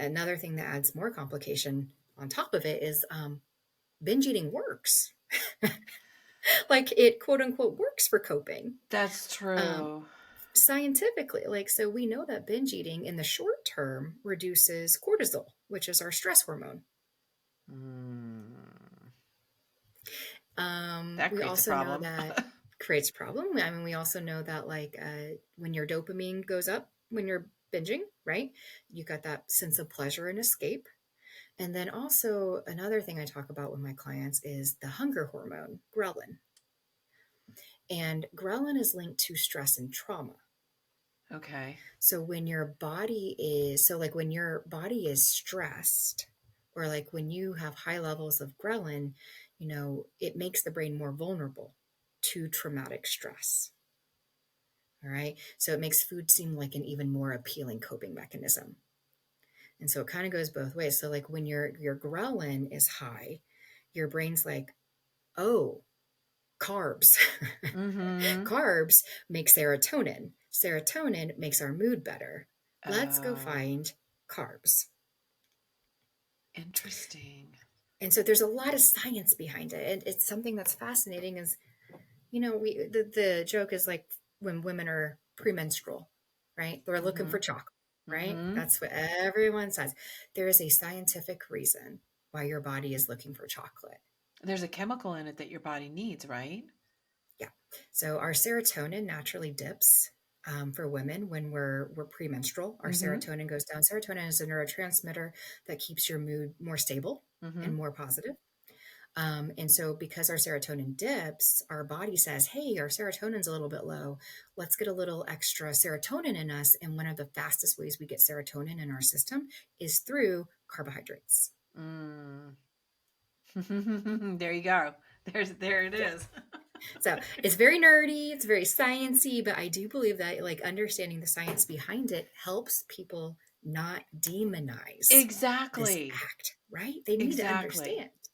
another thing that adds more complication on top of it is binge eating works. Like it quote unquote works for coping. That's Um, true. Scientifically, like, so we know that binge eating in the short term reduces cortisol, which is our stress hormone. Mm, that We creates a also know problem. that creates a problem. I mean, we also know that like when your dopamine goes up when you're binging, right? You got that sense of pleasure and escape. And then also another thing I talk about with my clients is the hunger hormone, ghrelin. And ghrelin is linked to stress and trauma. Okay. So when your body is stressed, or like when you have high levels of ghrelin, it makes the brain more vulnerable to traumatic stress. All right. So it makes food seem like an even more appealing coping mechanism. And so it kind of goes both ways. So like when your ghrelin is high, your brain's like, oh, carbs. Mm-hmm. Carbs make serotonin. Serotonin makes our mood better. Let's go Oh, find carbs. interesting. And so there's a lot of science behind it. And it's something that's fascinating is, the joke is like when women are premenstrual, right? They're looking Mm-hmm. for chocolate, right? Mm-hmm. That's what everyone says. There is a scientific reason why your body is looking for chocolate. There's a chemical in it that your body needs, right? Yeah. So our serotonin naturally dips for women when we're premenstrual. Our Mm-hmm. serotonin goes down. Serotonin is a neurotransmitter that keeps your mood more stable Mm-hmm. and more positive. And so, because our serotonin dips, our body says, hey, our serotonin's a little bit low. Let's get a little extra serotonin in us. And one of the fastest ways we get serotonin in our system is through carbohydrates. Mm. There you go. There it Yeah. is. So it's very nerdy, it's very sciencey, but I do believe that like understanding the science behind it helps people not demonize this Exactly. act, right? They need to Exactly. understand.